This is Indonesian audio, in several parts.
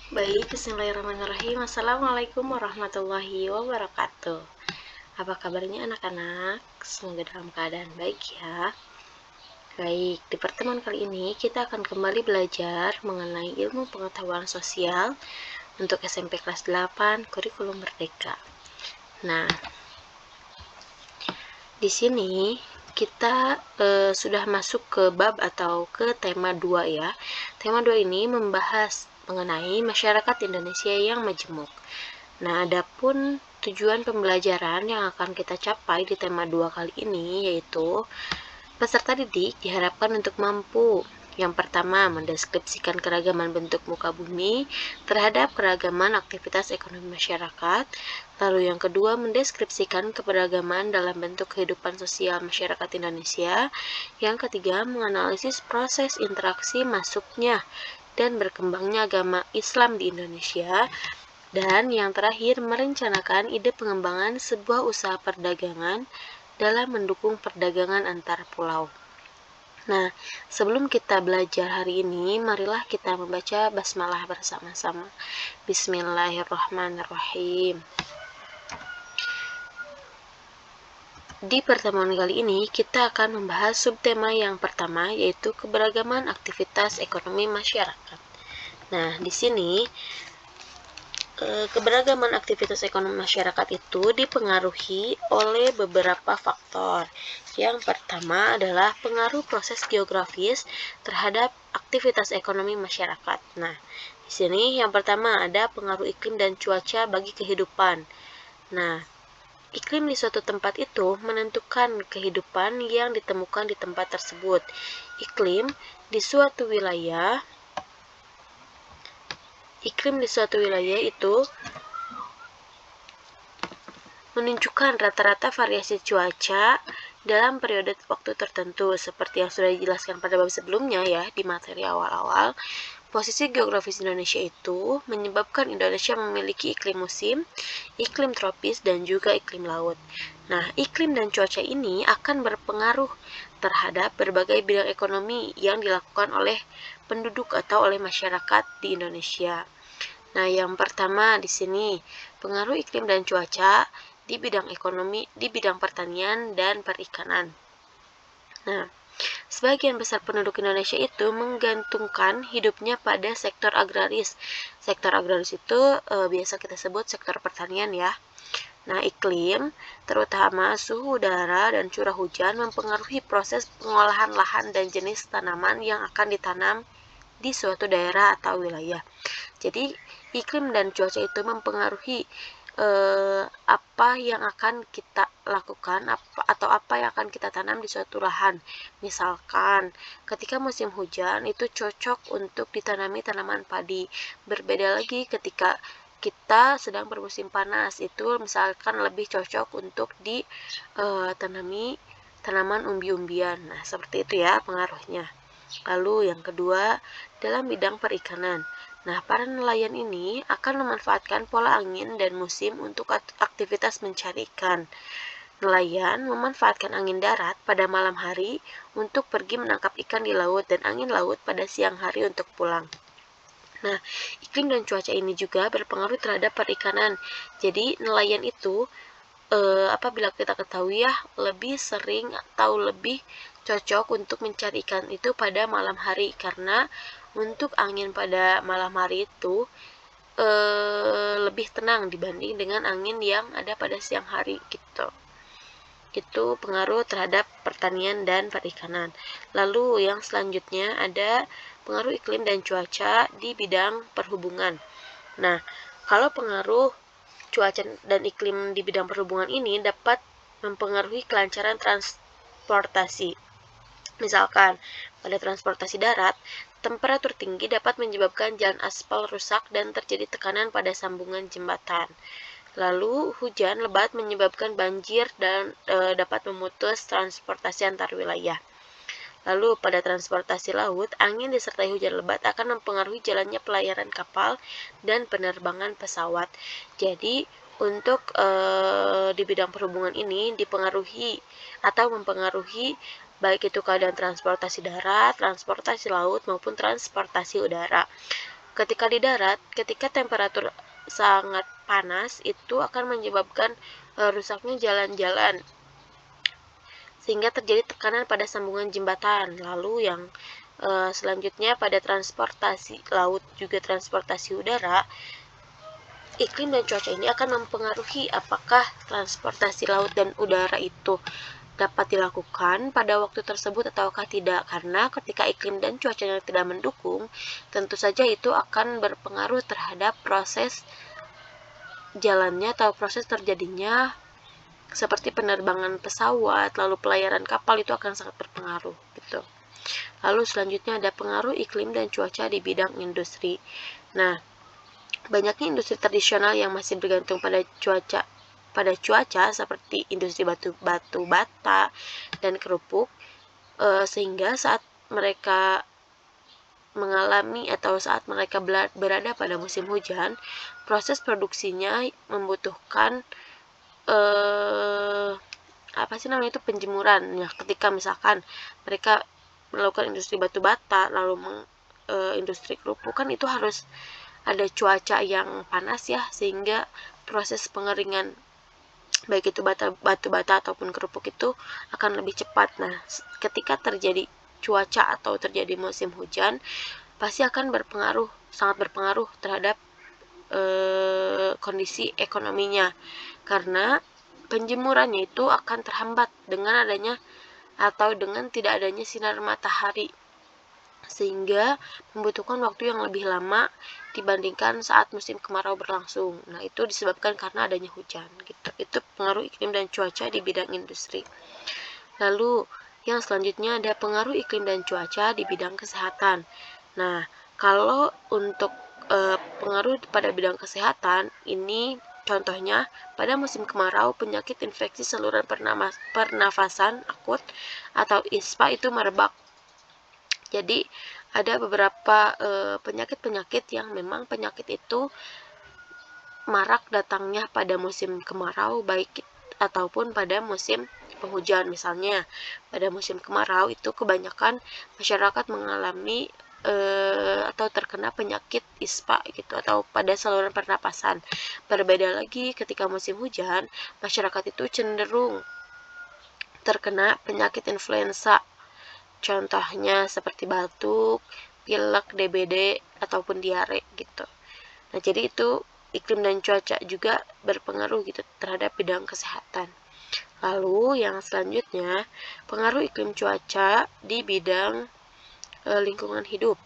Baik, bismillahirrahmanirrahim. Assalamualaikum warahmatullahi wabarakatuh. Apa kabarnya anak-anak? Semoga dalam keadaan baik ya. Baik, di pertemuan kali ini kita akan kembali belajar mengenai ilmu pengetahuan sosial untuk SMP kelas 8 kurikulum merdeka. Nah, di sini kita sudah masuk ke bab atau ke tema 2 ya. Tema 2 ini membahas mengenai masyarakat Indonesia yang majemuk. Nah, adapun tujuan pembelajaran yang akan kita capai di tema 2 kali ini yaitu peserta didik diharapkan untuk mampu yang pertama, mendeskripsikan keragaman bentuk muka bumi terhadap keragaman aktivitas ekonomi masyarakat. Lalu yang kedua, mendeskripsikan keberagaman dalam bentuk kehidupan sosial masyarakat Indonesia. Yang ketiga, menganalisis proses interaksi masuknya dan berkembangnya agama Islam di Indonesia. Dan yang terakhir, merencanakan ide pengembangan sebuah usaha perdagangan dalam mendukung perdagangan antar pulau. Nah, sebelum kita belajar hari ini, marilah kita membaca basmalah bersama-sama. Bismillahirrahmanirrahim. Di pertemuan kali ini, kita akan membahas subtema yang pertama, yaitu keberagaman aktivitas ekonomi masyarakat. Nah, di sini keberagaman aktivitas ekonomi masyarakat itu dipengaruhi oleh beberapa faktor. Yang pertama adalah pengaruh proses geografis terhadap aktivitas ekonomi masyarakat. Nah, di sini yang pertama ada pengaruh iklim dan cuaca bagi kehidupan. Nah, iklim di suatu tempat itu menentukan kehidupan yang ditemukan di tempat tersebut. Iklim di suatu wilayah itu menunjukkan rata-rata variasi cuaca dalam periode waktu tertentu, seperti yang sudah dijelaskan pada bab sebelumnya ya, di materi awal-awal. Posisi geografis Indonesia itu menyebabkan Indonesia memiliki iklim musim, iklim tropis, dan juga iklim laut. Nah, iklim dan cuaca ini akan berpengaruh terhadap berbagai bidang ekonomi yang dilakukan oleh penduduk atau oleh masyarakat di Indonesia. Nah, yang pertama di sini pengaruh iklim dan cuaca di bidang ekonomi, di bidang pertanian dan perikanan. Nah, sebagian besar penduduk Indonesia itu menggantungkan hidupnya pada sektor agraris. Sektor agraris itu biasa kita sebut sektor pertanian ya. Nah, iklim, terutama suhu udara dan curah hujan mempengaruhi proses pengolahan lahan dan jenis tanaman yang akan ditanam di suatu daerah atau wilayah. Jadi, iklim dan cuaca itu mempengaruhi apa yang akan kita lakukan atau apa yang akan kita tanam di suatu lahan. Misalkan ketika musim hujan itu cocok untuk ditanami tanaman padi. Berbeda lagi ketika kita sedang bermusim panas, itu misalkan lebih cocok untuk ditanami tanaman umbi-umbian. Nah, seperti itu ya pengaruhnya. Lalu yang kedua, dalam bidang perikanan. Nah, para nelayan ini akan memanfaatkan pola angin dan musim untuk aktivitas mencari ikan. Nelayan memanfaatkan angin darat pada malam hari untuk pergi menangkap ikan di laut dan angin laut pada siang hari untuk pulang. Nah, iklim dan cuaca ini juga berpengaruh terhadap perikanan. Jadi, nelayan itu apabila kita ketahui ya, lebih sering atau lebih cocok untuk mencari ikan itu pada malam hari, karena untuk angin pada malam hari itu lebih tenang dibanding dengan angin yang ada pada siang hari gitu. Itu pengaruh terhadap pertanian dan perikanan. Lalu yang selanjutnya ada pengaruh iklim dan cuaca di bidang perhubungan. Nah, kalau pengaruh cuaca dan iklim di bidang perhubungan ini dapat mempengaruhi kelancaran transportasi. Misalkan, pada transportasi darat, temperatur tinggi dapat menyebabkan jalan aspal rusak dan terjadi tekanan pada sambungan jembatan. Lalu, hujan lebat menyebabkan banjir dan dapat memutus transportasi antar wilayah. Lalu, pada transportasi laut, angin disertai hujan lebat akan mempengaruhi jalannya pelayaran kapal dan penerbangan pesawat. Jadi, untuk di bidang perhubungan ini dipengaruhi atau mempengaruhi baik itu keadaan transportasi darat, transportasi laut, maupun transportasi udara. ketika di darat, ketika temperatur sangat panas, itu akan menyebabkan rusaknya jalan-jalan, sehingga terjadi tekanan pada sambungan jembatan. Lalu yang selanjutnya pada transportasi laut juga transportasi udara, iklim dan cuaca ini akan mempengaruhi apakah transportasi laut dan udara itu dapat dilakukan pada waktu tersebut ataukah tidak. Karena ketika iklim dan cuacanya tidak mendukung, tentu saja itu akan berpengaruh terhadap proses jalannya atau proses terjadinya seperti penerbangan pesawat, lalu pelayaran kapal itu akan sangat berpengaruh gitu. Lalu selanjutnya ada pengaruh iklim dan cuaca di bidang industri. Nah, banyaknya industri tradisional yang masih bergantung pada cuaca seperti industri batu bata dan kerupuk, sehingga saat mereka mengalami atau saat mereka berada pada musim hujan, proses produksinya membutuhkan penjemuran. Nah, ketika misalkan mereka melakukan industri batu bata lalu industri kerupuk, kan itu harus ada cuaca yang panas ya, sehingga proses pengeringan baik itu batu bata ataupun kerupuk itu akan lebih cepat. Nah, ketika terjadi cuaca atau terjadi musim hujan, pasti akan sangat berpengaruh terhadap kondisi ekonominya, karena penjemurannya itu akan terhambat dengan tidak adanya sinar matahari, sehingga membutuhkan waktu yang lebih lama dibandingkan saat musim kemarau berlangsung. Nah, itu disebabkan karena adanya hujan gitu. Itu pengaruh iklim dan cuaca di bidang industri. Lalu yang selanjutnya ada pengaruh iklim dan cuaca di bidang kesehatan. Nah, kalau untuk pengaruh pada bidang kesehatan ini, contohnya pada musim kemarau penyakit infeksi saluran pernafasan akut atau ISPA itu merebak. Jadi ada beberapa penyakit-penyakit yang memang penyakit itu marak datangnya pada musim kemarau baik ataupun pada musim penghujan. Misalnya pada musim kemarau itu kebanyakan masyarakat mengalami atau terkena penyakit ISPA gitu, atau pada saluran pernapasan. Berbeda lagi ketika musim hujan, masyarakat itu cenderung terkena penyakit influenza. Contohnya seperti batuk, pilek, DBD, ataupun diare gitu. Nah, jadi itu iklim dan cuaca juga berpengaruh gitu terhadap bidang kesehatan. Lalu yang selanjutnya, pengaruh iklim cuaca di bidang lingkungan hidup.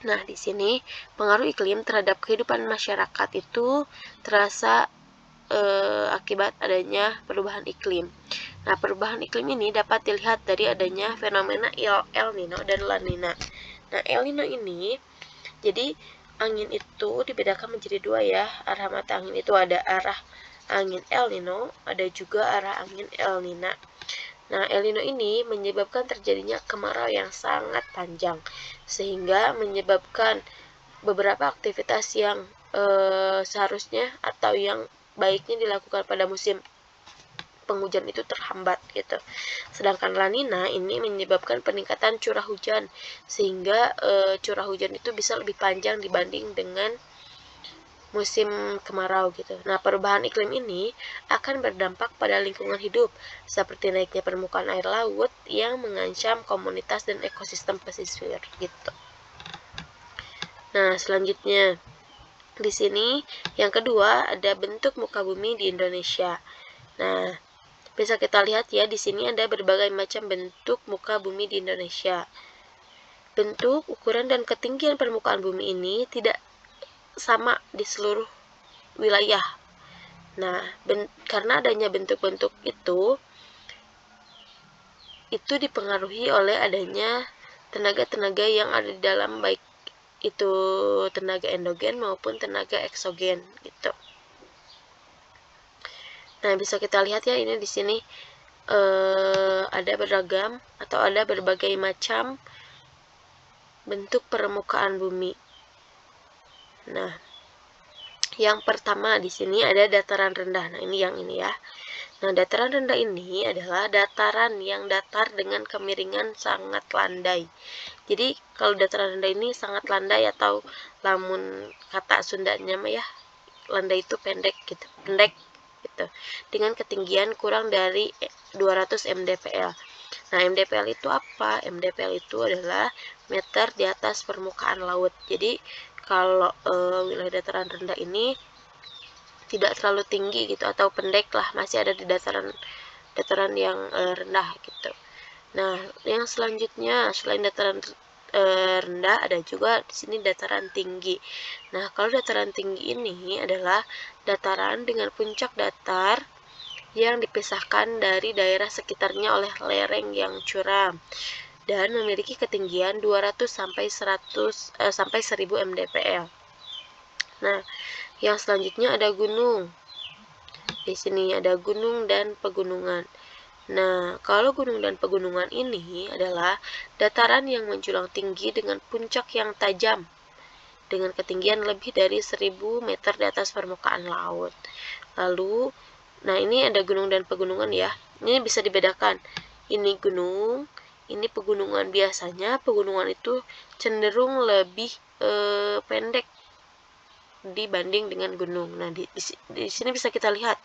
Nah, di sini pengaruh iklim terhadap kehidupan masyarakat itu terasa akibat adanya perubahan iklim. Nah, perubahan iklim ini dapat dilihat dari adanya fenomena El Nino dan La Nina. Nah, El Nino ini, jadi angin itu dibedakan menjadi dua ya. Arah mata angin itu ada arah angin El Nino, ada juga arah angin El Nina. Nah, El Nino ini menyebabkan terjadinya kemarau yang sangat panjang, sehingga menyebabkan beberapa aktivitas yang seharusnya atau yang baiknya dilakukan pada musim penghujan itu terhambat gitu. Sedangkan La Nina ini menyebabkan peningkatan curah hujan, sehingga curah hujan itu bisa lebih panjang dibanding dengan musim kemarau gitu. Nah, perubahan iklim ini akan berdampak pada lingkungan hidup, seperti naiknya permukaan air laut yang mengancam komunitas dan ekosistem pesisir gitu. Nah, selanjutnya di sini yang kedua ada bentuk muka bumi di Indonesia. Nah, bisa kita lihat ya, di sini ada berbagai macam bentuk muka bumi di Indonesia. Bentuk, ukuran, dan ketinggian permukaan bumi ini tidak sama di seluruh wilayah. Nah, karena adanya bentuk-bentuk itu dipengaruhi oleh adanya tenaga-tenaga yang ada di dalam, baik itu tenaga endogen maupun tenaga eksogen gitu. Nah, bisa kita lihat ya, ini di sini ada beragam atau ada berbagai macam bentuk permukaan bumi. Nah, yang pertama di sini ada dataran rendah. Nah, ini yang ini ya. Nah, dataran rendah ini adalah dataran yang datar dengan kemiringan sangat landai. Jadi kalau dataran rendah ini sangat landai, atau lamun kata Sundanya mah ya, landai itu pendek gitu, dengan ketinggian kurang dari 200 mdpl. Nah, mdpl itu apa? mdpl itu adalah meter di atas permukaan laut. Jadi kalau wilayah dataran rendah ini tidak terlalu tinggi gitu, atau pendek lah, masih ada di dataran yang rendah gitu. Nah, yang selanjutnya selain dataran rendah, ada juga di sini dataran tinggi. Nah, kalau dataran tinggi ini adalah dataran dengan puncak datar yang dipisahkan dari daerah sekitarnya oleh lereng yang curam dan memiliki ketinggian 200 sampai 1000 mdpl. Nah, yang selanjutnya ada gunung. Di sini ada gunung dan pegunungan. Nah, kalau gunung dan pegunungan ini adalah dataran yang menjulang tinggi dengan puncak yang tajam dengan ketinggian lebih dari 1000 meter di atas permukaan laut. Lalu, nah ini ada gunung dan pegunungan ya. Ini bisa dibedakan. Ini gunung, ini pegunungan. Biasanya pegunungan itu cenderung lebih pendek dibanding dengan gunung. Nah, di sini bisa kita lihat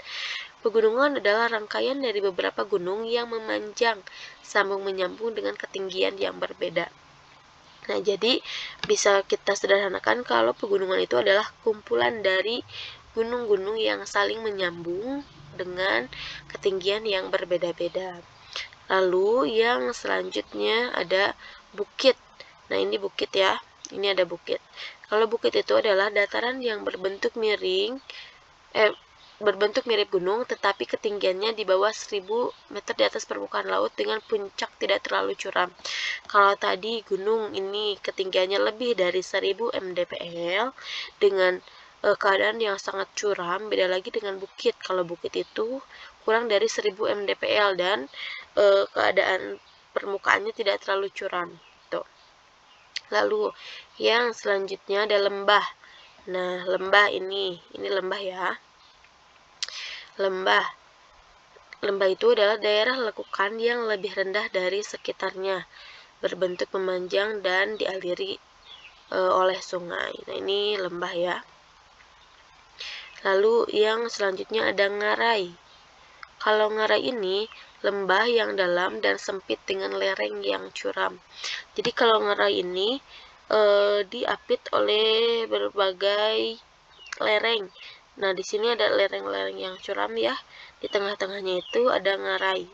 pegunungan adalah rangkaian dari beberapa gunung yang memanjang sambung menyambung dengan ketinggian yang berbeda. Nah, jadi bisa kita sederhanakan kalau pegunungan itu adalah kumpulan dari gunung-gunung yang saling menyambung dengan ketinggian yang berbeda-beda. Lalu yang selanjutnya ada bukit. Nah, ini bukit ya. Ini ada bukit. Kalau bukit itu adalah dataran yang berbentuk mirip gunung, tetapi ketinggiannya di bawah 1000 meter di atas permukaan laut dengan puncak tidak terlalu curam. Kalau tadi gunung ini ketinggiannya lebih dari 1000 mdpl dengan keadaan yang sangat curam, beda lagi dengan bukit. Kalau bukit itu kurang dari 1000 mdpl dan keadaan permukaannya tidak terlalu curam. Tuh. Lalu yang selanjutnya ada lembah. Nah, lembah ini lembah ya. Lembah itu adalah daerah lekukan yang lebih rendah dari sekitarnya, berbentuk memanjang dan dialiri oleh sungai. Nah, ini lembah ya. Lalu yang selanjutnya ada ngarai. Kalau ngarai ini lembah yang dalam dan sempit dengan lereng yang curam. Jadi kalau ngarai ini diapit oleh berbagai lereng. Nah, di sini ada lereng-lereng yang curam ya. Di tengah-tengahnya itu ada ngarai.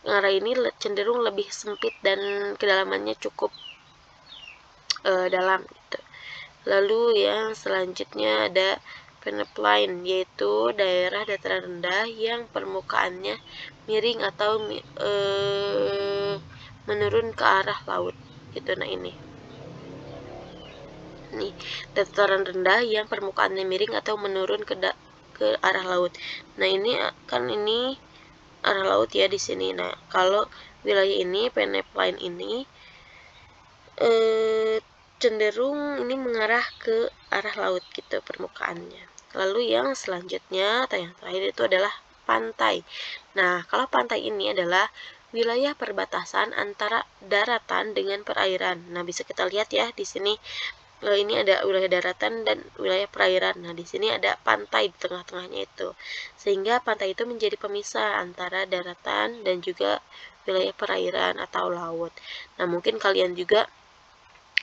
Ngarai ini cenderung lebih sempit dan kedalamannya cukup dalam gitu. Lalu yang selanjutnya ada peneplain, yaitu daerah dataran rendah yang permukaannya miring atau menurun ke arah laut gitu. Nah, ini dataran rendah yang permukaannya miring atau menurun ke arah laut. Nah, ini arah laut ya di sini. Nah, kalau wilayah ini peneplain ini cenderung ini mengarah ke arah laut gitu permukaannya. Lalu yang selanjutnya atau yang terakhir itu adalah pantai. Nah, kalau pantai ini adalah wilayah perbatasan antara daratan dengan perairan. Nah, bisa kita lihat ya di sini ini ada wilayah daratan dan wilayah perairan. Nah, di sini ada pantai di tengah-tengahnya itu. Sehingga pantai itu menjadi pemisah antara daratan dan juga wilayah perairan atau laut. Nah, mungkin kalian juga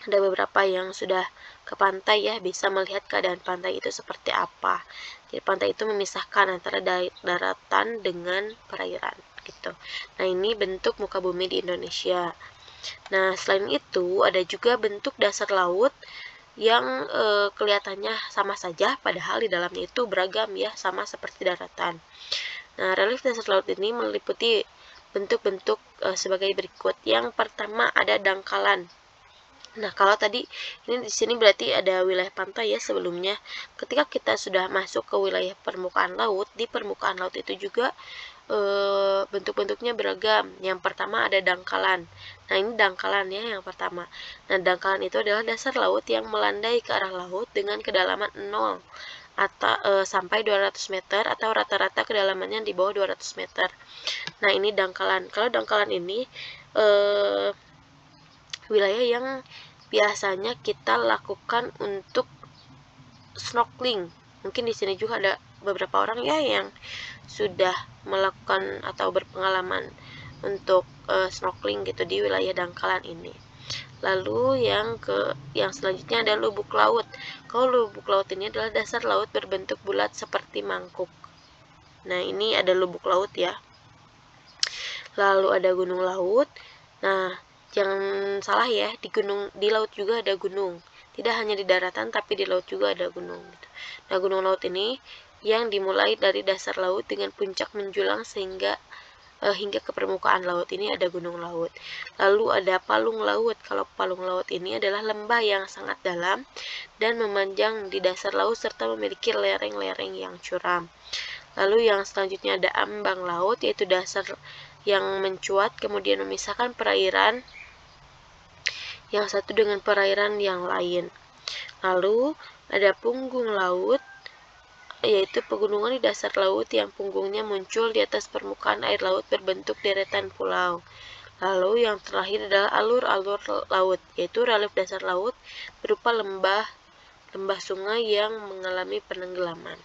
ada beberapa yang sudah ke pantai ya, bisa melihat keadaan pantai itu seperti apa. Jadi pantai itu memisahkan antara daratan dengan perairan gitu. Nah, ini bentuk muka bumi di Indonesia. Nah, selain itu ada juga bentuk dasar laut yang kelihatannya sama saja, padahal di dalamnya itu beragam ya, sama seperti daratan. Nah, relief dasar laut ini meliputi bentuk-bentuk sebagai berikut. Yang pertama ada dangkalan. Nah, kalau tadi ini di sini berarti ada wilayah pantai ya sebelumnya. Ketika kita sudah masuk ke wilayah permukaan laut, di permukaan laut itu juga bentuk-bentuknya beragam. Yang pertama ada dangkalan. Nah, ini dangkalan ya yang pertama. Nah, dangkalan itu adalah dasar laut yang melandai ke arah laut dengan kedalaman 0 atau sampai 200 meter atau rata-rata kedalamannya di bawah 200 meter. Nah, ini dangkalan. Kalau dangkalan ini wilayah yang biasanya kita lakukan untuk snorkeling. Mungkin di sini juga ada beberapa orang ya yang sudah melakukan atau berpengalaman untuk snorkeling gitu di wilayah dangkalan ini. Lalu yang selanjutnya ada lubuk laut. Kalau lubuk laut ini adalah dasar laut berbentuk bulat seperti mangkuk. Nah, ini ada lubuk laut ya. Lalu ada gunung laut. Nah, jangan salah ya, di laut juga ada gunung. Tidak hanya di daratan tapi di laut juga ada gunung gitu. Nah, gunung laut ini yang dimulai dari dasar laut dengan puncak menjulang hingga ke permukaan laut ini ada gunung laut. Lalu ada palung laut. Kalau palung laut ini adalah lembah yang sangat dalam dan memanjang di dasar laut serta memiliki lereng-lereng yang curam. Lalu yang selanjutnya ada ambang laut, yaitu dasar yang mencuat kemudian memisahkan perairan yang satu dengan perairan yang lain. Lalu ada punggung laut, yaitu pegunungan di dasar laut yang punggungnya muncul di atas permukaan air laut berbentuk deretan pulau. Lalu yang terakhir adalah alur-alur laut, yaitu relief dasar laut berupa lembah sungai yang mengalami penenggelaman.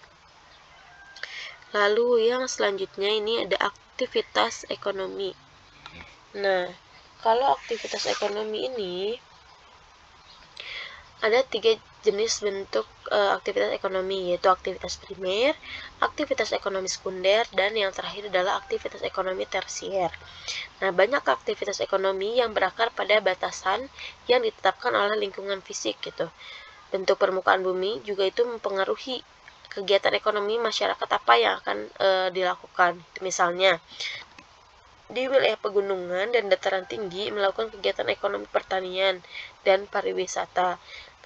Lalu yang selanjutnya ini ada aktivitas ekonomi. Nah, kalau aktivitas ekonomi ini ada 3 jenis bentuk aktivitas ekonomi, yaitu aktivitas primer, aktivitas ekonomi sekunder, dan yang terakhir adalah aktivitas ekonomi tersier. Nah, banyak aktivitas ekonomi yang berakar pada batasan yang ditetapkan oleh lingkungan fisik gitu. Bentuk permukaan bumi juga itu mempengaruhi kegiatan ekonomi masyarakat apa yang akan dilakukan. Misalnya, di wilayah pegunungan dan dataran tinggi melakukan kegiatan ekonomi pertanian dan pariwisata.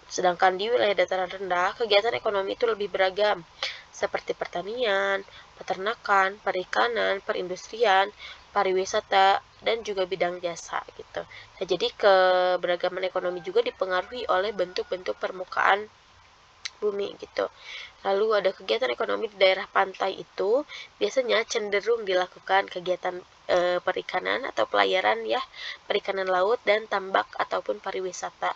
Sedangkan di wilayah dataran rendah, kegiatan ekonomi itu lebih beragam, seperti pertanian, peternakan, perikanan, perindustrian, pariwisata, dan juga bidang jasa gitu. Nah, jadi keberagaman ekonomi juga dipengaruhi oleh bentuk-bentuk permukaan bumi gitu. Lalu ada kegiatan ekonomi di daerah pantai itu biasanya cenderung dilakukan kegiatan perikanan atau pelayaran ya, perikanan laut dan tambak ataupun pariwisata.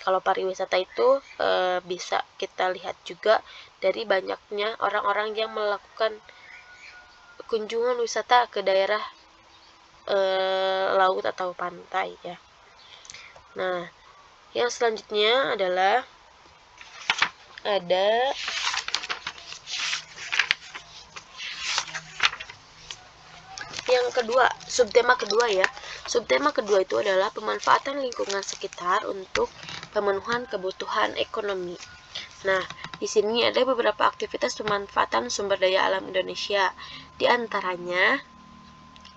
Kalau pariwisata itu bisa kita lihat juga dari banyaknya orang-orang yang melakukan kunjungan wisata ke daerah laut atau pantai ya. Nah, yang selanjutnya adalah ada yang kedua, subtema kedua ya. Subtema kedua itu adalah pemanfaatan lingkungan sekitar untuk pemenuhan kebutuhan ekonomi. Nah, di sini ada beberapa aktivitas pemanfaatan sumber daya alam Indonesia. Di antaranya,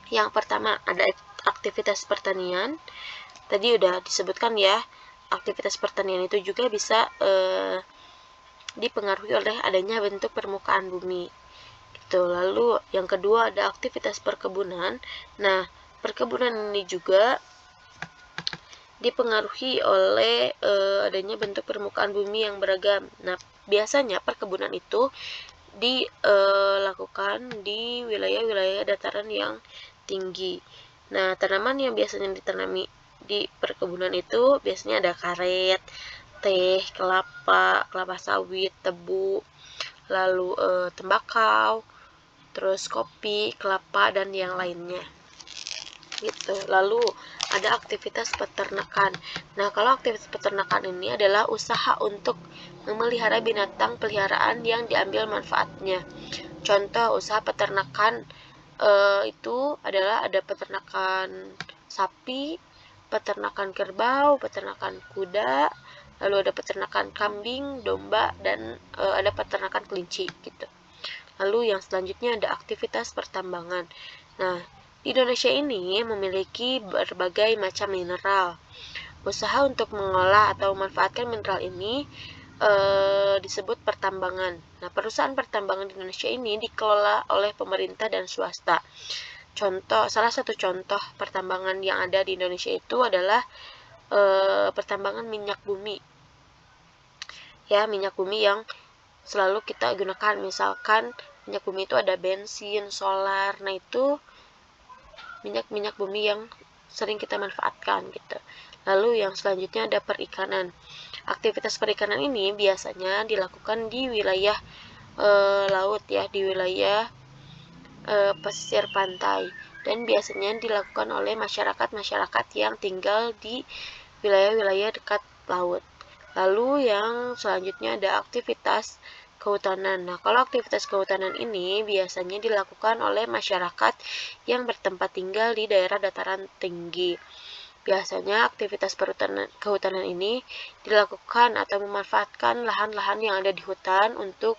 yang pertama ada aktivitas pertanian. Tadi udah disebutkan ya, aktivitas pertanian itu juga bisa dipengaruhi oleh adanya bentuk permukaan bumi. Lalu yang kedua ada aktivitas perkebunan. Nah, perkebunan ini juga dipengaruhi oleh adanya bentuk permukaan bumi yang beragam. Nah, biasanya perkebunan itu dilakukan di wilayah-wilayah dataran yang tinggi. Nah, tanaman yang biasanya ditanami di perkebunan itu biasanya ada karet, teh, kelapa sawit, tebu, lalu tembakau, terus kopi, kelapa, dan yang lainnya gitu. Lalu ada aktivitas peternakan. Nah, kalau aktivitas peternakan ini adalah usaha untuk memelihara binatang peliharaan yang diambil manfaatnya. Contoh usaha peternakan itu adalah ada peternakan sapi, peternakan kerbau, peternakan kuda, lalu ada peternakan kambing, domba, dan ada peternakan kelinci gitu. Lalu yang selanjutnya ada aktivitas pertambangan. Nah, di Indonesia ini memiliki berbagai macam mineral. Usaha untuk mengolah atau memanfaatkan mineral ini disebut pertambangan. Nah, perusahaan pertambangan di Indonesia ini dikelola oleh pemerintah dan swasta. Salah satu contoh pertambangan yang ada di Indonesia itu adalah pertambangan minyak bumi. Ya, minyak bumi yang selalu kita gunakan, misalkan minyak bumi itu ada bensin, solar. Nah, itu minyak bumi yang sering kita manfaatkan gitu. Lalu yang selanjutnya ada perikanan. Aktivitas perikanan ini biasanya dilakukan di wilayah laut ya, di wilayah pesisir pantai, dan biasanya dilakukan oleh masyarakat yang tinggal di wilayah-wilayah dekat laut. Lalu yang selanjutnya ada aktivitas kehutanan. Nah, kalau aktivitas kehutanan ini biasanya dilakukan oleh masyarakat yang bertempat tinggal di daerah dataran tinggi. Biasanya aktivitas kehutanan ini dilakukan atau memanfaatkan lahan-lahan yang ada di hutan untuk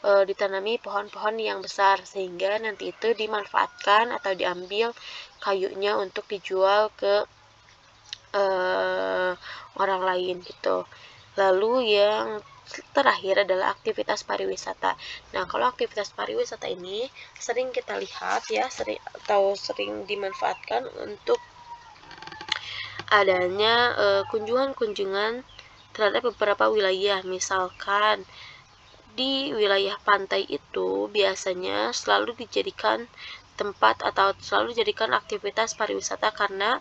ditanami pohon-pohon yang besar, sehingga nanti itu dimanfaatkan atau diambil kayunya untuk dijual ke orang lain gitu. Lalu yang terakhir adalah aktivitas pariwisata. Nah, kalau aktivitas pariwisata ini sering kita lihat ya, sering dimanfaatkan untuk adanya kunjungan-kunjungan terhadap beberapa wilayah. Misalkan di wilayah pantai itu biasanya selalu dijadikan tempat atau selalu dijadikan aktivitas pariwisata karena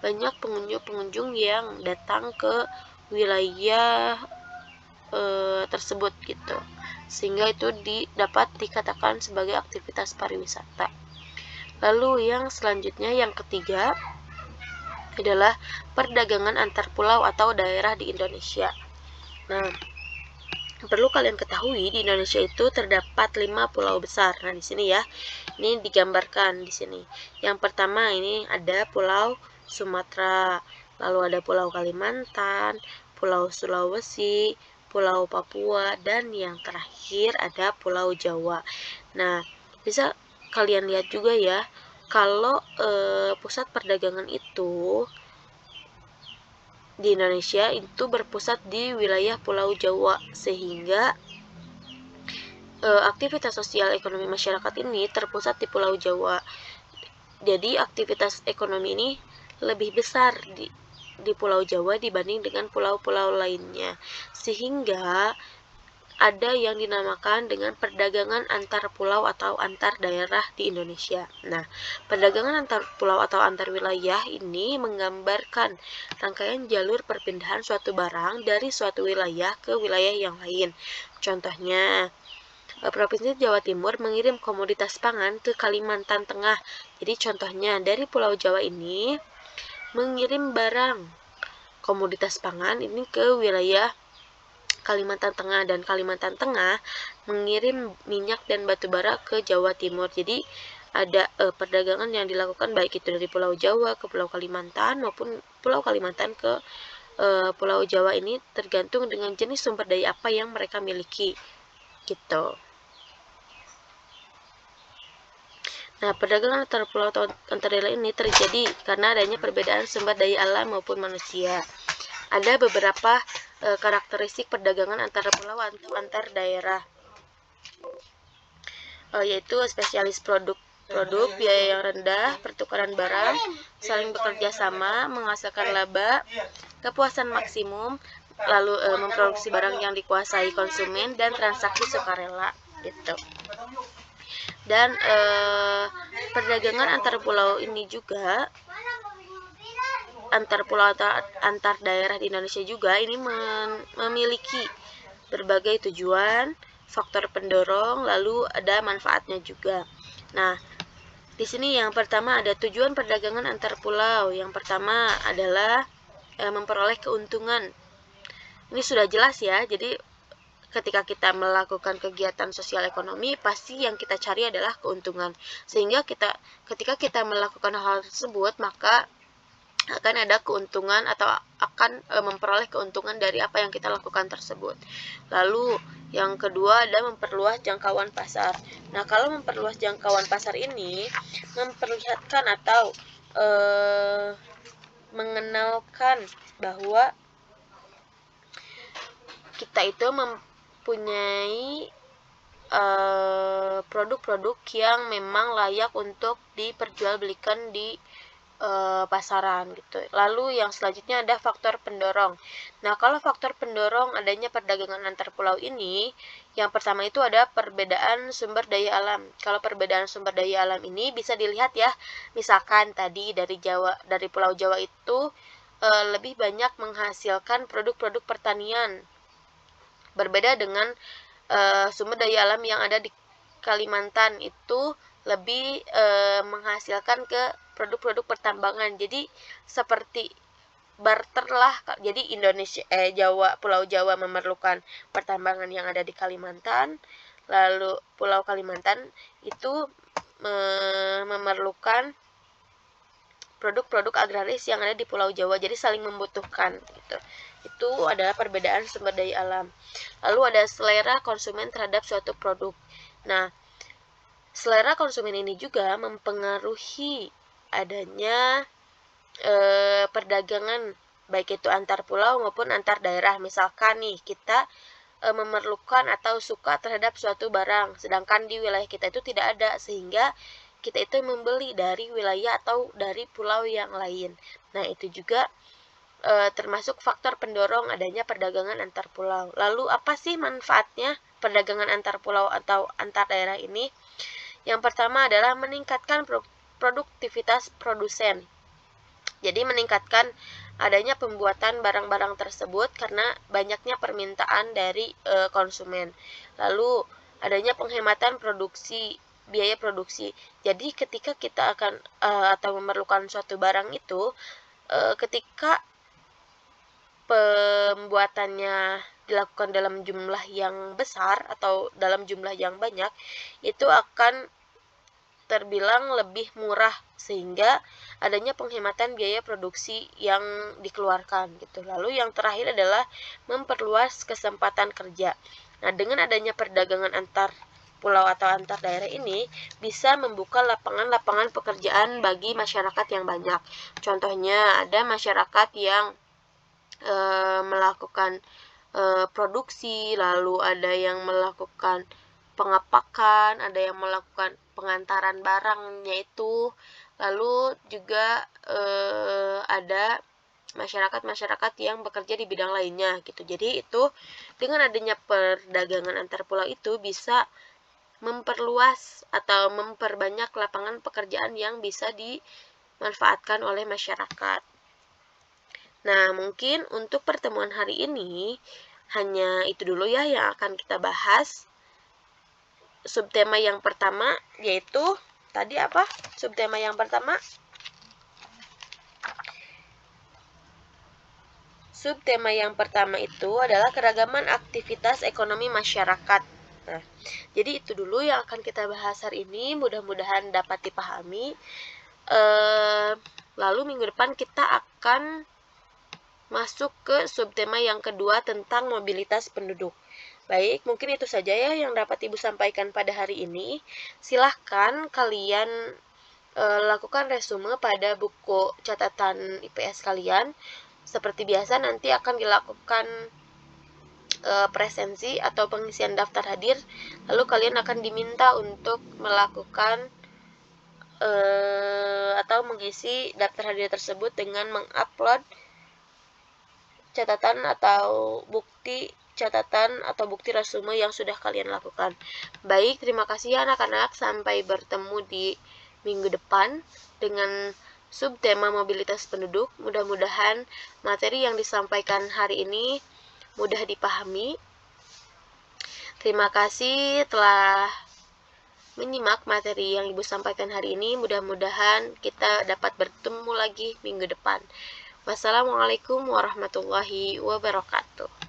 banyak pengunjung yang datang ke wilayah tersebut gitu, sehingga itu dapat dikatakan sebagai aktivitas pariwisata. Lalu yang selanjutnya, yang ketiga adalah perdagangan antar pulau atau daerah di Indonesia. Nah, perlu kalian ketahui di Indonesia itu terdapat 5 pulau besar. Nah, di sini ya, ini digambarkan di sini. Yang pertama ini ada Pulau Sumatera, lalu ada Pulau Kalimantan, Pulau Sulawesi, Pulau Papua, dan yang terakhir ada Pulau Jawa. Nah, bisa kalian lihat juga ya, kalau pusat perdagangan itu di Indonesia itu berpusat di wilayah Pulau Jawa, sehingga aktivitas sosial ekonomi masyarakat ini terpusat di Pulau Jawa. Jadi aktivitas ekonomi ini lebih besar di Pulau Jawa dibanding dengan pulau-pulau lainnya, sehingga ada yang dinamakan dengan perdagangan antar pulau atau antar daerah di Indonesia. Nah, perdagangan antar pulau atau antar wilayah ini menggambarkan rangkaian jalur perpindahan suatu barang dari suatu wilayah ke wilayah yang lain. Contohnya, Provinsi Jawa Timur mengirim komoditas pangan ke Kalimantan Tengah. Jadi contohnya dari Pulau Jawa ini mengirim barang komoditas pangan ini ke wilayah Kalimantan Tengah, dan Kalimantan Tengah mengirim minyak dan batu bara ke Jawa Timur. Jadi ada perdagangan yang dilakukan baik itu dari Pulau Jawa ke Pulau Kalimantan maupun Pulau Kalimantan ke Pulau Jawa, ini tergantung dengan jenis sumber daya apa yang mereka miliki gitu. Nah, perdagangan antar pulau atau antar daerah ini terjadi karena adanya perbedaan sumber daya alam maupun manusia. Ada beberapa karakteristik perdagangan antar pulau atau antar daerah, yaitu spesialis produk, biaya yang rendah, pertukaran barang, saling bekerja sama, menghasilkan laba, kepuasan maksimum, lalu memproduksi barang yang dikuasai konsumen, dan transaksi sukarela gitu. Dan perdagangan antar pulau ini juga, antar pulau atau antar daerah di Indonesia juga ini memiliki berbagai tujuan, faktor pendorong, lalu ada manfaatnya juga. Nah, di sini yang pertama ada tujuan perdagangan antar pulau. Yang pertama adalah memperoleh keuntungan. Ini sudah jelas ya. Jadi ketika kita melakukan kegiatan sosial ekonomi, pasti yang kita cari adalah keuntungan. Sehingga ketika kita melakukan hal tersebut, maka akan ada keuntungan atau akan memperoleh keuntungan dari apa yang kita lakukan tersebut. Lalu yang kedua ada memperluas jangkauan pasar. Nah, kalau memperluas jangkauan pasar ini memperlihatkan atau mengenalkan bahwa kita itu mempunyai produk-produk yang memang layak untuk diperjualbelikan di pasaran gitu. Lalu yang selanjutnya ada faktor pendorong. Nah, kalau faktor pendorong adanya perdagangan antar pulau ini, yang pertama itu ada perbedaan sumber daya alam. Kalau perbedaan sumber daya alam ini bisa dilihat ya, misalkan tadi dari Pulau Jawa itu lebih banyak menghasilkan produk-produk pertanian. Berbeda dengan sumber daya alam yang ada di Kalimantan itu lebih menghasilkan ke produk-produk pertambangan. Jadi seperti barter lah. Jadi Pulau Jawa memerlukan pertambangan yang ada di Kalimantan, lalu Pulau Kalimantan itu memerlukan produk-produk agraris yang ada di Pulau Jawa, jadi saling membutuhkan gitu. Itu adalah perbedaan sumber daya alam. Lalu ada selera konsumen terhadap suatu produk. Nah, selera konsumen ini juga mempengaruhi adanya perdagangan baik itu antar pulau maupun antar daerah. Misalkan nih kita memerlukan atau suka terhadap suatu barang, sedangkan di wilayah kita itu tidak ada, sehingga kita itu membeli dari wilayah atau dari pulau yang lain. Nah, itu juga termasuk faktor pendorong adanya perdagangan antar pulau. Lalu apa sih manfaatnya perdagangan antar pulau atau antar daerah ini? Yang pertama adalah meningkatkan produktivitas produsen. Jadi meningkatkan adanya pembuatan barang-barang tersebut karena banyaknya permintaan dari konsumen. Lalu adanya penghematan biaya produksi. Jadi ketika kita akan atau memerlukan suatu barang itu, ketika pembuatannya dilakukan dalam jumlah yang besar atau dalam jumlah yang banyak, itu akan terbilang lebih murah, sehingga adanya penghematan biaya produksi yang dikeluarkan gitu. Lalu yang terakhir adalah memperluas kesempatan kerja. Nah, dengan adanya perdagangan antar pulau atau antar daerah ini bisa membuka lapangan-lapangan pekerjaan bagi masyarakat yang banyak. Contohnya ada masyarakat yang melakukan produksi, lalu ada yang melakukan pengepakan, ada yang melakukan pengantaran barangnya itu, lalu juga ada masyarakat-masyarakat yang bekerja di bidang lainnya gitu. Jadi itu dengan adanya perdagangan antar pulau itu bisa memperluas atau memperbanyak lapangan pekerjaan yang bisa dimanfaatkan oleh masyarakat. Nah, mungkin untuk pertemuan hari ini hanya itu dulu ya yang akan kita bahas. Subtema yang pertama yaitu tadi apa? Subtema yang pertama. Subtema yang pertama itu adalah keragaman aktivitas ekonomi masyarakat. Nah, jadi itu dulu yang akan kita bahas hari ini. Mudah-mudahan dapat dipahami. Lalu minggu depan kita akan masuk ke subtema yang kedua tentang mobilitas penduduk. Baik, mungkin itu saja ya yang dapat Ibu sampaikan pada hari ini. Silahkan kalian lakukan resume pada buku catatan IPS kalian. Seperti biasa nanti akan dilakukan presensi atau pengisian daftar hadir. Lalu kalian akan diminta untuk melakukan atau mengisi daftar hadir tersebut dengan mengupload catatan atau bukti catatan atau bukti resume yang sudah kalian lakukan. Baik, terima kasih ya anak-anak. Sampai bertemu di minggu depan dengan subtema mobilitas penduduk. Mudah-mudahan materi yang disampaikan hari ini mudah dipahami. Terima kasih telah menyimak materi yang Ibu sampaikan hari ini. Mudah-mudahan kita dapat bertemu lagi minggu depan. Wassalamualaikum warahmatullahi wabarakatuh.